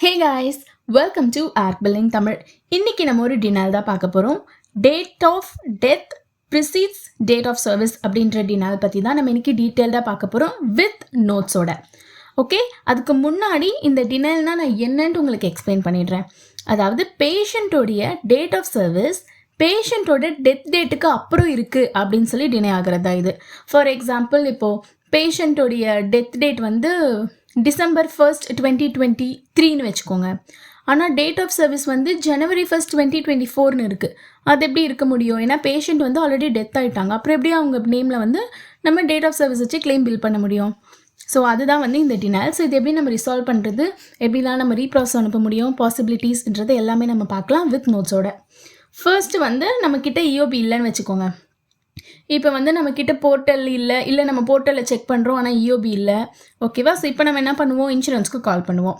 Hey guys, welcome to Arc Billing Tamil. இன்னைக்கு நம்ம ஒரு டினால் தான் பார்க்க போகிறோம். Date of death precedes date of service அப்படின்ற டினால் பற்றி தான் நம்ம இன்னைக்கு டீட்டெயில்டாக பார்க்க போகிறோம் வித் நோட்ஸோட. ஓகே, அதுக்கு முன்னாடி இந்த டினால்னா நான் என்னன்னு உங்களுக்கு எக்ஸ்பிளைன் பண்ணிடுறேன். அதாவது பேஷண்ட்டோடைய டேட் ஆஃப் சர்வீஸ் பேஷண்ட்டோட டெத் டேட்டுக்கு அப்புறம் இருக்குது அப்படின்னு சொல்லி டினை ஆகிறதா இது. ஃபார் எக்ஸாம்பிள், இப்போது பேஷண்ட்டோடைய டெத் டேட் வந்து December 1st 2023 வச்சுக்கோங்க. ஆனால் டேட் ஆஃப் சர்வீஸ் வந்து January 1st 2024 இருக்குது. அது எப்படி இருக்க முடியும்? ஏன்னா பேஷண்ட் வந்து ஆல்ரெடி டெத் ஆகிட்டாங்க. அப்புறம் எப்படி அவங்க நேமில் வந்து நம்ம டேட் ஆஃப் சர்வீஸ் வச்சு கிளைம் பில் பண்ண முடியும்? ஸோ அதுதான் வந்து இந்த டினால். ஸோ இது எப்படி நம்ம ரிசால்வ் பண்ணுறது, எப்படிலாம் நம்ம ரீப்ராசஸ் அனுப்ப முடியும், பாசிபிலிட்டிஸ்ன்றது எல்லாமே நம்ம பார்க்கலாம் வித் நோட்ஸோட. ஃபர்ஸ்ட்டு வந்து நம்மக்கிட்ட இஓபி இல்லைன்னு வச்சுக்கோங்க. இப்போ வந்து நம்மக்கிட்ட போர்ட்டல் இல்லை நம்ம போர்ட்டலில் செக் பண்ணுறோம், ஆனால் இஓபி இல்லை. ஓகேவா? ஸோ இப்போ நம்ம என்ன பண்ணுவோம், இன்சூரன்ஸ்க்கு கால் பண்ணுவோம்.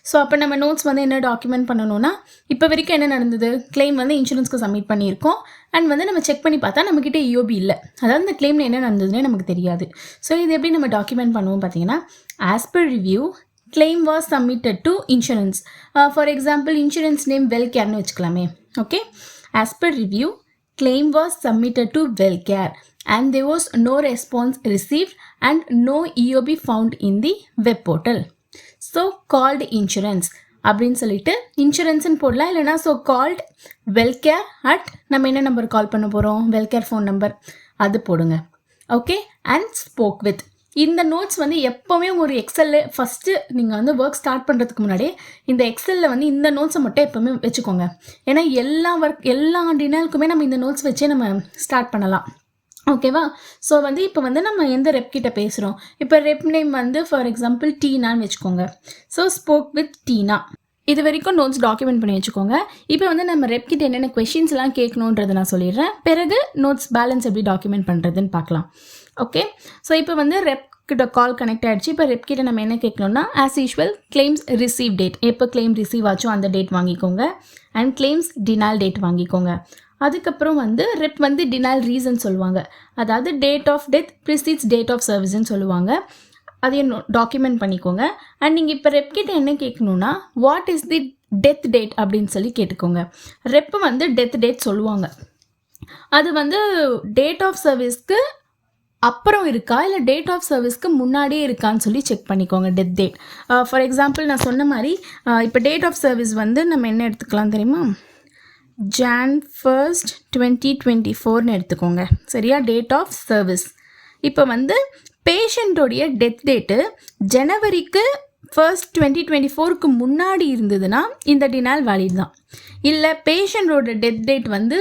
ஸோ அப்போ நம்ம நோட்ஸ் வந்து என்ன டாக்குமெண்ட் பண்ணணும்னா, இப்போ வரைக்கும் என்ன நடந்தது, கிளைம் வந்து இன்சூரன்ஸ்க்கு சப்மிட் பண்ணியிருக்கோம் அண்ட் வந்து நம்ம செக் பண்ணி பார்த்தா நம்மக்கிட்ட இஓபி இல்லை. அதாவது இந்த கிளைமில் என்ன நடந்ததுன்னே நமக்கு தெரியாது. ஸோ இது எப்படி நம்ம டாக்குமெண்ட் பண்ணுவோம் பார்த்தீங்கன்னா, as per review claim was submitted to insurance. For example, insurance name வெல்கேர்னு வச்சுக்கலாமே. Okay, as per review claim was submitted to WellCare and there was no response received and no EOB found in the web portal. So called insurance அப்படின்னு சொல்லிட்டு இன்சூரன்ஸ்ன்னு போடலாம். இல்லைனா so called Wellcare at நம்ம என்ன number call பண்ண போகிறோம், Wellcare phone number அது போடுங்க. Okay, and spoke with. இந்த நோட்ஸ் வந்து எப்போவுமே ஒரு எக்ஸலில் ஃபஸ்ட்டு நீங்கள் வந்து ஒர்க் ஸ்டார்ட் பண்ணுறதுக்கு முன்னாடியே இந்த எக்ஸலில் வந்து இந்த நோட்ஸை மட்டும் எப்போவுமே வச்சுக்கோங்க. ஏன்னா எல்லா டினாலுக்குமே நம்ம இந்த நோட்ஸ் வச்சே நம்ம ஸ்டார்ட் பண்ணலாம். ஓகேவா? ஸோ வந்து இப்போ வந்து நம்ம எந்த ரெப் கிட்ட பேசுகிறோம், இப்போ ரெப் நேம் வந்து ஃபார் எக்ஸாம்பிள் டீனான்னு வச்சுக்கோங்க. ஸோ ஸ்போக் வித் டீனா. இது வரைக்கும் நோட்ஸ் டாக்குமெண்ட் பண்ணி வச்சுக்கோங்க. இப்போ வந்து நம்ம ரெப் கிட்ட என்னென்ன கொஷின்ஸ்லாம் கேட்கணுன்றதை நான் சொல்லிடுறேன். பிறகு நோட்ஸ் பேலன்ஸ் எப்படி டாக்குமெண்ட் பண்ணுறதுன்னு பார்க்கலாம். ஓகே, ஸோ இப்போ வந்து ரெப் கிட்ட கால் கனெக்ட் ஆகிடுச்சு. இப்போ ரெப் கிட்ட நம்ம என்ன கேட்கணும்னா, as usual claims receive date, எப்போ கிளைம் ரிசீவ் ஆச்சோ அந்த டேட் வாங்கிக்கோங்க அண்ட் கிளைம்ஸ் டினால் டேட் வாங்கிக்கோங்க. அதுக்கப்புறம் வந்து ரெப் வந்து டினால் ரீசன் சொல்லுவாங்க. அதாவது date of death precedes date of சர்வீஸ்ன்னு சொல்லுவாங்க. அதையும் டாக்குமெண்ட் பண்ணிக்கோங்க. அண்ட் நீங்கள் இப்போ ரெப் கிட்ட என்ன கேட்கணுன்னா, what is the death date அப்படின்னு சொல்லி கேட்டுக்கோங்க. ரெப் வந்து டெத் டேட் சொல்லுவாங்க. அது வந்து டேட் ஆஃப் சர்வீஸ்க்கு அப்புறம் இருக்கா இல்லை டேட் ஆஃப் சர்வீஸ்க்கு முன்னாடியே இருக்கான்னு சொல்லி செக் பண்ணிக்கோங்க டெத் டேட். ஃபார் எக்ஸாம்பிள் நான் சொன்ன மாதிரி இப்போ டேட் ஆஃப் சர்வீஸ் வந்து நம்ம என்ன எடுத்துக்கலாம் தெரியுமா, Jan 1st 2024 எடுத்துக்கோங்க. சரியா? Date of service. இப்போ வந்து பேஷண்ட்டோடைய டெத் டேட்டு January 1st 2024 முன்னாடி இருந்ததுன்னா இந்த டினால் வேலிட் தான். இல்லை பேஷண்ட்டோட டெத் டேட் வந்து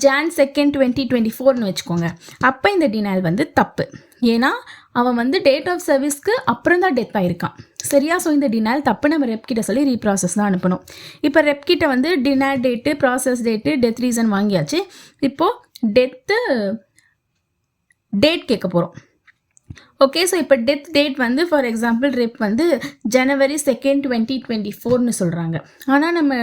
Jan 2nd 2024 வச்சுக்கோங்க, அப்போ இந்த டினால் வந்து தப்பு. ஏன்னா அவன் வந்து டேட் ஆஃப் சர்வீஸ்க்கு அப்புறம் தான் டெத் ஆகிருக்கான். சரியா? ஸோ இந்த டினால் தப்பு. நம்ம ரெப் கிட்ட சொல்லி ரீப்ராசஸ் தான் அனுப்பணும். இப்போ ரெப் கிட்ட வந்து denial date, process date, death reason வாங்கியாச்சு. இப்போது டெத்து டேட் கேட்க போகிறோம். ஓகே, ஸோ இப்போ டெத் டேட் வந்து ஃபார் எக்ஸாம்பிள் ரெப் வந்து January 2nd 2024 சொல்கிறாங்க. ஆனால் நம்ம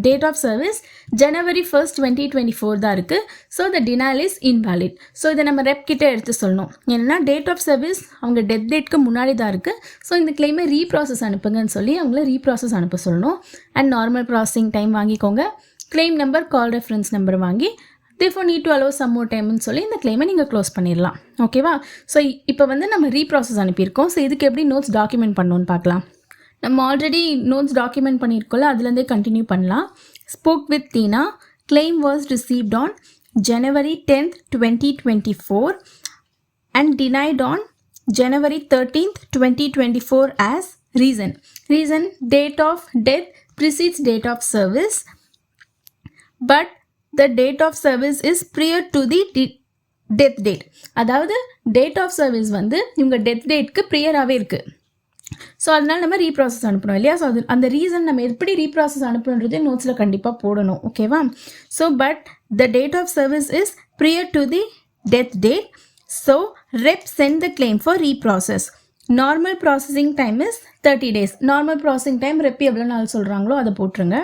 date of service January 1st 2024 தான் இருக்குது. So the denial is invalid. So இதை நம்ம ரெப் கிட்ட எடுத்து சொல்லணும். ஏன்னா டேட் ஆஃப் சர்வீஸ் அவங்க டெத் டேட்க்கு முன்னாடி தான் இருக்குது. ஸோ இந்த கிளைமை ரீப்ராசஸ் அனுப்புங்கன்னு சொல்லி அவங்கள ரீப்ராசஸ் அனுப்ப சொல்லணும். அண்ட் நார்மல் ப்ராசஸிங் டைம் வாங்கிக்கோங்க. Claim number, call reference number வாங்கி therefore need to allow some more timeன்னு சொல்லி இந்த கிளைமை நீங்கள் க்ளோஸ் பண்ணிடலாம். ஓகேவா? ஸோ இப்போ வந்து நம்ம ரீப்ராசஸ் அனுப்பியிருக்கோம். ஸோ இதுக்கு எப்படி நோட்ஸ் டாக்குமெண்ட் பண்ணணும்னு பார்க்கலாம். நம்ம ஆல்ரெடி நோட்ஸ் டாக்குமெண்ட் பண்ணியிருக்கோம்ல, அதுலேருந்தே கண்டினியூ பண்ணலாம். Spoke with Tina, claim was received on January 10th 2024 and denied on January 13th 2024 as reason. Reason, date of death precedes date of service, but the date of service is prior to the death date. அதாவது date of service வந்து இவங்க death டேட்க்கு ப்ரியராகவே இருக்குது. So அதனால் நம்ம reprocess அனுப்பணும் இல்லையா? So அது அந்த ரீசன் நம்ம எப்படி ரீப்ராசஸ் அனுப்பணுன்றது நோட்ஸில் கண்டிப்பாக போடணும். ஓகேவா? So but the date of service is prior to the death date. So rep sent the claim for reprocess. Normal processing time is 30 days. Normal processing time rep எவ்வளோ நாள் சொல்கிறாங்களோ அதை போட்டுருங்க.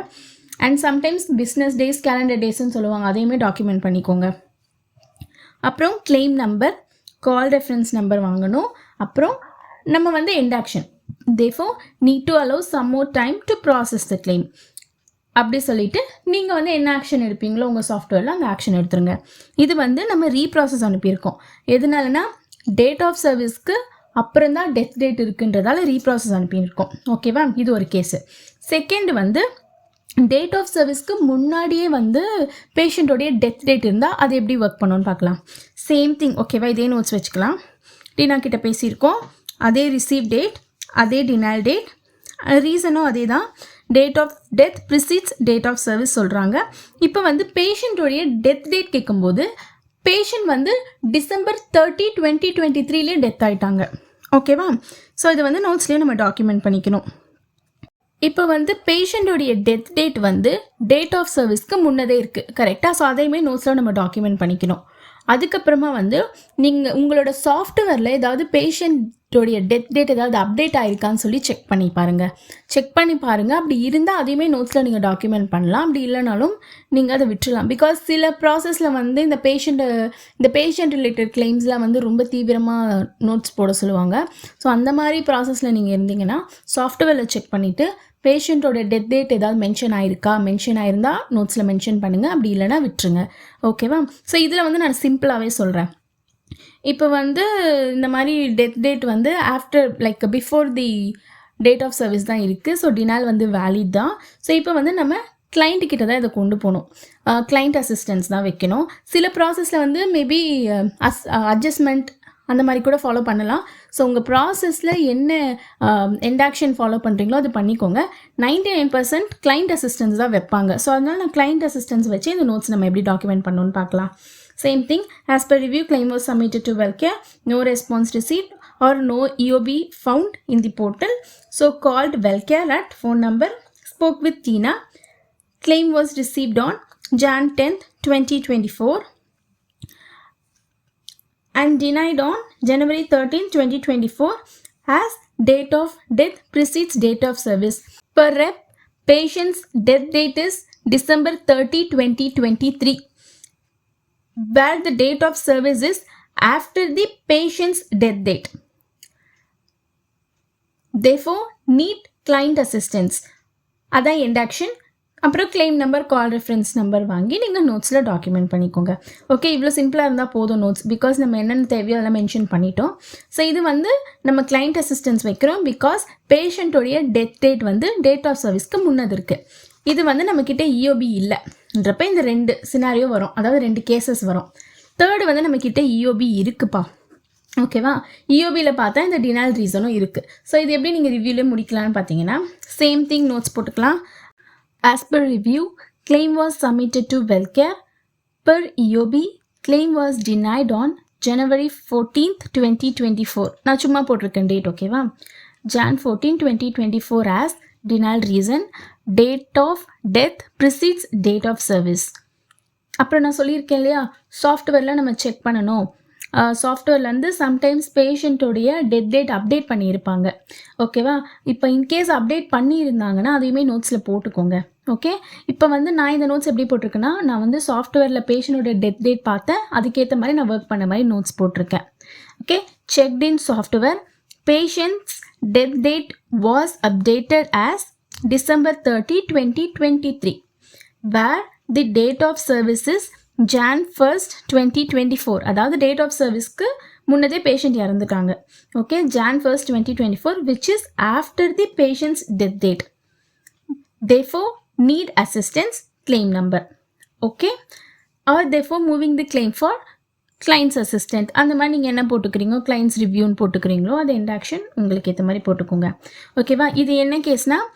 And sometimes business days, calendar டேஸ்ன்னு சொல்லுவாங்க, அதையுமே document பண்ணிக்கோங்க. அப்புறம் claim number, call reference number வாங்கணும். அப்புறம் நம்ம வந்து end action therefore need to allow some more time to process the claim. அப்படி சொல்லிட்டு நீங்கள் வந்து என்ன ஆக்ஷன் எடுப்பீங்களோ உங்கள் சாஃப்ட்வேரில் அந்த ஆக்ஷன் எடுத்துருங்க. இது வந்து நம்ம ரீப்ராசஸ் அனுப்பியிருக்கோம். எதனாலனா டேட் ஆஃப் சர்வீஸ்க்கு அப்புறம் தான் டெத் டேட் இருக்குன்றதால ரீப்ராசஸ் அனுப்பியிருக்கோம். ஓகேவா, இது ஒரு கேஸு. செகண்ட் வந்து டேட் ஆஃப் சர்வீஸ்க்கு முன்னாடியே வந்து பேஷண்ட்டோடைய டெத் டேட் இருந்தால் அது எப்படி ஒர்க் பண்ணணும்னு பார்க்கலாம். Same thing. ஓகேவா, இதே நோட்ஸ் வச்சுக்கலாம். டீனா கிட்ட பேசியிருக்கோம். அதே ரிசீவ் டேட், அதே டினைல் டேட், ரீசனும் அதே தான். Date of death precedes date of service சொல்கிறாங்க. இப்போ வந்து பேஷண்ட்டோடைய டெத் டேட் கேட்கும்போது பேஷண்ட் வந்து December 30, 2023 டெத் ஆகிட்டாங்க. ஓகேவா, ஸோ இது வந்து நோட்ஸ்லேயே நம்ம டாக்குமெண்ட் பண்ணிக்கணும். இப்போ வந்து பேஷண்ட்டோடைய டெத் டேட் வந்து டேட் ஆஃப் சர்வீஸ்க்கு முன்னதே இருக்குது. கரெக்டாக, ஸோ அதையுமே நோட்ஸில் நம்ம டாக்குமெண்ட் பண்ணிக்கணும். அதுக்கப்புறமா வந்து நீங்கள் உங்களோட சாஃப்ட்வேரில் ஏதாவது பேஷண்ட்டோடைய டெத் டேட் ஏதாவது அப்டேட் ஆகிருக்கான்னு சொல்லி செக் பண்ணி பாருங்கள். அப்படி இருந்தால் அதையுமே நோட்ஸில் நீங்கள் டாக்குமெண்ட் பண்ணலாம். அப்படி இல்லைனாலும் நீங்கள் அதை விட்டுடலாம். பிகாஸ் சில ப்ராசஸில் வந்து இந்த பேஷண்ட் ரிலேட்டட் கிளைம்ஸில் வந்து ரொம்ப தீவிரமாக நோட்ஸ் போட சொல்லுவாங்க. ஸோ அந்த மாதிரி ப்ராசஸில் நீங்கள் இருந்தீங்கன்னா சாஃப்ட்வேரில் செக் பண்ணிவிட்டு பேஷண்ட்டோட டெத் டேட் ஏதாவது மென்ஷன் ஆயிருந்தால் நோட்ஸில் மென்ஷன் பண்ணுங்கள். அப்படி இல்லைனா விட்டுருங்க. ஓகேவா, ஸோ இதில் வந்து நான் சிம்பிளாகவே சொல்கிறேன். இப்போ வந்து இந்த மாதிரி டெத் டேட் வந்து after before the date of service தான் இருக்குது. ஸோ டினால் வந்து வேலிட் தான். ஸோ இப்போ வந்து நம்ம கிளைண்ட் கிட்ட தான் இதை கொண்டு போகணும். கிளைண்ட் அசிஸ்டன்ஸ் தான் வைக்கணும். சில ப்ராசஸில் வந்து மேபி அட்ஜஸ்ட்மெண்ட் அந்த மாதிரி கூட ஃபாலோ பண்ணலாம். ஸோ உங்கள் ப்ராசஸில் என்ன எண்டாக்ஷன் ஃபாலோ பண்ணுறீங்களோ அது பண்ணிக்கோங்க. 99% கிளைண்ட் அசிஸ்டன்ஸ் தான் வைப்பாங்க. ஸோ அதனால் நான் கிளைண்ட் அசிஸ்டன்ஸ் வச்சு இந்த நோட்ஸ் நம்ம எப்படி டாக்குமெண்ட் பண்ணணும்னு பார்க்கலாம். Same thing. As per review, claim was submitted to WellCare. No response received or no EOB found in the portal. So called WellCare at phone number. Spoke with Tina. Claim was received on Jan 10th, 2024. And denied on January 13, 2024 as date of death precedes date of service. Per rep, patient's death date is December 30, 2023, where the date of service is after the patient's death date. Therefore, need client assistance. அதான் end action. அப்புறம் claim number, call reference number வாங்கி நீங்கள் நோட்ஸில் document பண்ணிக்கோங்க. Okay, இவ்வளோ சிம்பிளாக இருந்தால் போதும் notes. Because நம்ம என்னென்ன தேவையோ அதெல்லாம் மென்ஷன் பண்ணிட்டோம். ஸோ இது வந்து நம்ம கிளைண்ட் அசிஸ்டன்ஸ் வைக்கிறோம். பிகாஸ் பேஷண்ட்டோடைய டெத் டேட் வந்து டேட் ஆஃப் சர்வீஸ்க்கு முன்னது இருக்குது. இது வந்து நம்மக்கிட்ட இஓபி இல்லைன்றப்ப இந்த 2 சினாரியோ வரும். அதாவது 2 கேசஸ் வரும். தேர்டு வந்து நம்மக்கிட்ட இஓபி இருக்குப்பா. ஓகேவா, இஓபியில் பார்த்தா இந்த டினால் ரீசனும் இருக்குது. ஸோ இது எப்படி நீங்கள் ரிவ்யூவில் முடிக்கலான்னு பார்த்தீங்கன்னா சேம் திங் நோட்ஸ் போட்டுக்கலாம். As per review, claim was submitted to WellCare. Per EOB, claim was denied on January 14th, 2024. நான் சும்மா போட்டிருக்கேன் டேட். ஓகேவா, Jan 14, 2024 as denial reason, date of death precedes date of service. அப்புறம் நான் சொல்லியிருக்கேன் இல்லையா, சாஃப்ட்வேரில் நம்ம செக் பண்ணணும். சாஃப்ட்வேர்லேருந்து சம்டைம்ஸ் பேஷண்ட்டோடைய டெத் டேட் அப்டேட் பண்ணியிருப்பாங்க. ஓகேவா, இப்போ இன்கேஸ் அப்டேட் பண்ணியிருந்தாங்கன்னா அதையுமே நோட்ஸில் போட்டுக்கோங்க. ஓகே, இப்போ வந்து நான் இந்த நோட்ஸ் எப்படி போட்டிருக்கேன்னா, நான் வந்து சாஃப்ட்வேரில் பேஷண்ட்டோட டெத் டேட் பார்த்தேன், அதுக்கேற்ற மாதிரி நான் ஒர்க் பண்ண மாதிரி நோட்ஸ் போட்டிருக்கேன். Okay, checked in software, patients death date was updated as December 30, 2023, where the date of service is Jan 1st, 2024. அதாவது டேட் ஆஃப் சர்வீஸ்க்கு முன்னதே பேஷண்ட் இறந்துட்டாங்க. Okay, Jan 1st, 2024, which is after the patient's death date. Therefore, need assistance, claim number. Okay, or therefore moving the claim for client's assistant. அந்த மாதிரி நீங்கள் என்ன போட்டுக்கிறீங்களோ, clients ரிவ்யூன்னு போட்டுக்கிறீங்களோ அது end action உங்களுக்கு ஏற்ற மாதிரி போட்டுக்கோங்க. ஓகேவா, இது என்ன கேஸ்னால்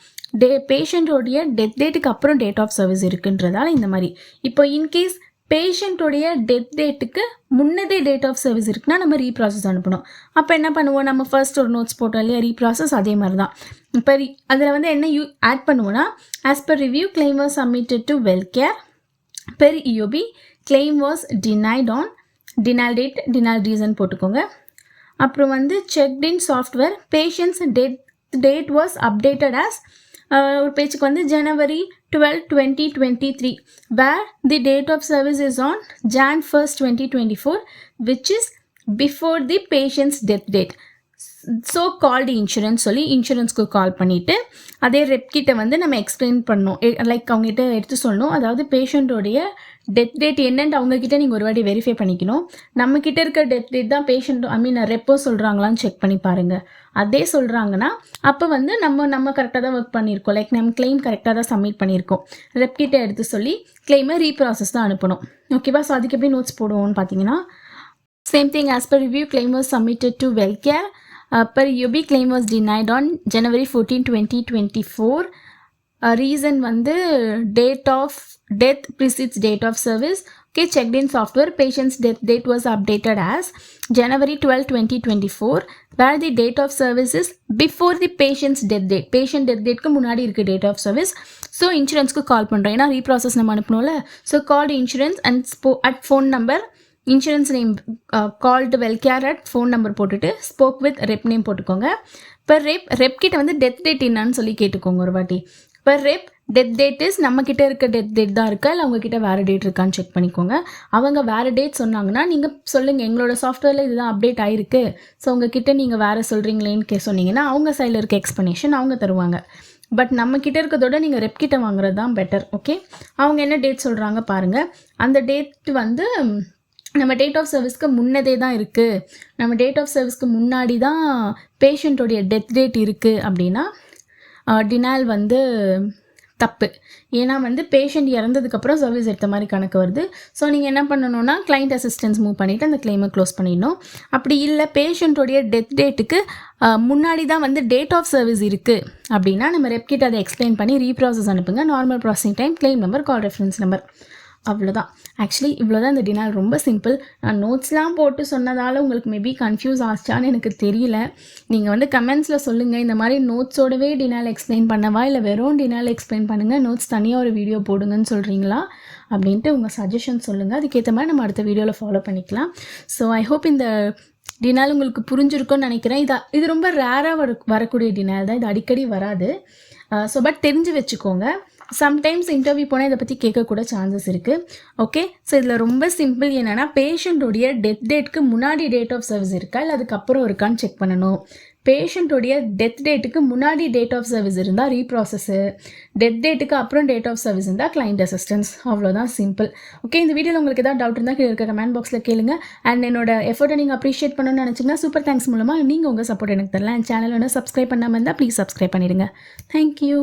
பேஷண்ட்டோடைய டெத் டேட்டுக்கு அப்புறம் டேட் ஆஃப் சர்வீஸ் இருக்குன்றதால இந்த மாதிரி. இப்போ இன்கேஸ் பேஷண்ட்டோடைய டெத் டேட்டுக்கு முன்னதே டேட் ஆஃப் சர்வீஸ் இருக்குன்னா நம்ம ரீப்ராசஸ் அனுப்பணும். அப்போ என்ன பண்ணுவோம், நம்ம ஃபர்ஸ்ட் ஒரு நோட்ஸ் போட்டோம் இல்லையா, ரீப்ராசஸ் அதே மாதிரி தான். இப்போ அதில் வந்து என்ன ஆட் பண்ணுவோன்னா, as per review, claim was submitted to WellCare. Per EOB, claim was denied on denial date, denial reason போட்டுக்கோங்க. அப்புறம் வந்து checked in software, patient's date was updated as ஒரு பேச்சுக்கு வந்து January 12, 2023, where the date of service is on Jan 1st, 2024, which is before the patient's death date. So called insurance சொல்லி இன்சூரன்ஸ்க்கு கால் பண்ணிவிட்டு அதே rep கிட்ட வந்து நம்ம எக்ஸ்பிளைன் பண்ணணும். லைக் அவங்ககிட்ட எடுத்து சொல்லணும். அதாவது பேஷண்ட்டோடைய டெத் டேட் என்னன்ட்டு அவங்கக்கிட்ட நீங்கள் ஒரு வாட்டி வெரிஃபை பண்ணிக்கணும். நம்மக்கிட்ட இருக்க டெத் டேட் தான் பேஷண்ட் ரெப்போ சொல்கிறாங்களான்னு செக் பண்ணி பாருங்கள். அதே சொல்கிறாங்கன்னா அப்போ வந்து நம்ம கரெக்டாக தான் ஒர்க் பண்ணியிருக்கோம். லைக் நம்ம கிளைம் கரெக்டாக தான் சப்மிட் பண்ணியிருக்கோம். ரெப் கிட்ட எடுத்து சொல்லி கிளைமை ரீப்ராசஸ் தான் அனுப்பணும். ஓகேவா? ஸோ அதுக்கு எப்படி நோட்ஸ் போடுவோம்னு பார்த்தீங்கன்னா, same thing as per review, claim was submitted to WellCare. Per UB, claim was denied on January 14, 2024. Reason வந்து date of death precedes date of service. Okay, checked in software. Patient's death date was updated as January 12, 2024, where the date of service is before the patient's death date. Patient death dateக்கு முன்னாடி இருக்கு date of service. So இன்சூரன்ஸ்க்கு call பண்ணுறோம். ஏன்னா reprocess நம்ம அனுப்பணும்ல. So called insurance and at phone number insurance name called Welcare at phone number போட்டுட்டு spoke with rep name போட்டுக்கோங்க. இப்போ ரெப் கிட்ட வந்து டெத் டேட் என்னான்னு சொல்லி கேட்டுக்கோங்க ஒரு வாட்டி. இப்போ ரெப் டெத் டேட் இஸ் நம்மக்கிட்ட இருக்க டெத் டேட் தான் இருக்கா இல்லை அவங்கக்கிட்ட வேறு டேட் இருக்கான்னு செக் பண்ணிக்கோங்க. அவங்க வேறு டேட் சொன்னாங்கன்னா நீங்கள் சொல்லுங்கள், எங்களோட சாஃப்ட்வேரில் இதுதான் அப்டேட் ஆகிருக்கு, ஸோ உங்ககிட்ட நீங்கள் வேறு சொல்கிறீங்களேன்னு சொன்னீங்கன்னா அவங்க சைடில் இருக்க எக்ஸ்ப்ளனேஷன் அவங்க தருவாங்க. பட் நம்மக்கிட்ட இருக்கிறதோட நீங்கள் ரெப் கிட்ட வாங்குறது தான் பெட்டர். ஓகே, அவங்க என்ன டேட் சொல்கிறாங்க பாருங்கள். அந்த டேட் வந்து நம்ம டேட் ஆஃப் சர்வீஸ்க்கு முன்னதே தான் இருக்குது, நம்ம டேட் ஆஃப் சர்வீஸ்க்கு முன்னாடி தான் பேஷண்ட்டோடைய டெத் டேட் இருக்குது அப்படின்னா டினால் வந்து தப்பு. ஏன்னா வந்து பேஷண்ட் இறந்ததுக்கப்புறம் சர்வீஸ் எடுத்த மாதிரி கணக்கு வருது. ஸோ நீங்கள் என்ன பண்ணணும்னா கிளைண்ட் அசிஸ்டன்ஸ் மூவ் பண்ணிவிட்டு அந்த கிளைமை க்ளோஸ் பண்ணிடணும். அப்படி இல்லை பேஷண்ட்டோடைய டெத் டேட்டுக்கு முன்னாடி தான் வந்து டேட் ஆஃப் சர்வீஸ் இருக்குது அப்படின்னா நம்ம ரெப்கிட்ட அதை எக்ஸ்பிளைன் பண்ணி ரீப்ராசஸ் அனுப்புங்க. Normal processing time, claim number, call reference number, அவ்வளோதான். ஆக்சுவலி இவ்வளோதான் இந்த டினால். ரொம்ப சிம்பிள். நான் நோட்ஸ்லாம் போட்டு சொன்னதால் உங்களுக்கு மேபி கன்ஃபியூஸ் ஆச்சான்னு எனக்கு தெரியல. நீங்கள் வந்து கமெண்ட்ஸில் சொல்லுங்கள், இந்த மாதிரி நோட்ஸோடவே டினால் எக்ஸ்பிளைன் பண்ணவா இல்லை வெறும் டினால் எக்ஸ்பிளைன் பண்ணுங்கள், நோட்ஸ் தனியாக ஒரு வீடியோ போடுங்கன்னு சொல்கிறீங்களா அப்படின்ட்டு உங்கள் சஜஷன் சொல்லுங்கள். அதுக்கேற்ற மாதிரி நம்ம அடுத்த வீடியோவில் ஃபாலோ பண்ணிக்கலாம். ஸோ ஐ ஹோப் இந்த டினால் உங்களுக்கு புரிஞ்சிருக்கும்னு நினைக்கிறேன். இது ரொம்ப ரேராக வரக்கூடிய டினால் தான், இது அடிக்கடி வராது. ஸோ பட் தெரிஞ்சு வச்சுக்கோங்க. சம்டைம்ஸ் இன்டர்வியூ போனால் இதை பற்றி கேட்கக்கூட சான்சஸ் இருக்குது. ஓகே, ஸோ இதில் ரொம்ப சிம்பிள் என்னென்னா பேஷண்ட்டோடைய டெத் டேட்டுக்கு முன்னாடி டேட் ஆஃப் சர்வீஸ் இருக்கா இல்லை அதுக்கப்புறம் இருக்கான்னு செக் பண்ணணும். பேஷண்ட்டோடைய டெத் டேட்டுக்கு முன்னாடி டேட் ஆஃப் சர்வீஸ் இருந்தால் ரீப்ராசஸ்ஸு, டெத் டேட்டுக்கு அப்புறம் டேட் ஆஃப் சர்வீஸ் இருந்தால் கிளைண்ட் அசிஸ்டன்ஸ். அவ்வளோதான், சிம்பிள். ஓகே, இந்த வீடியோவில் உங்களுக்கு ஏதாவது டவுட் இருந்தால் கீழே இருக்க கமெண்ட் பாக்ஸில் கேளுங்க. அண்ட் என்னோட எஃபர்ட்டை நீங்கள் அப்ரிஷியேட் பண்ணணும்னு நினச்சிங்கன்னா சூப்பர் தேங்க்ஸ் மூலமாக நீங்கள் உங்கள் சப்போர்ட் எனக்கு தரலாம். என் சேனல் வேணும் சப்ஸ்கிரைப் பண்ணாமல் இருந்தால் ப்ளீஸ் சப்ஸ்கிரைப் பண்ணிடுங்க. தேங்க்யூ.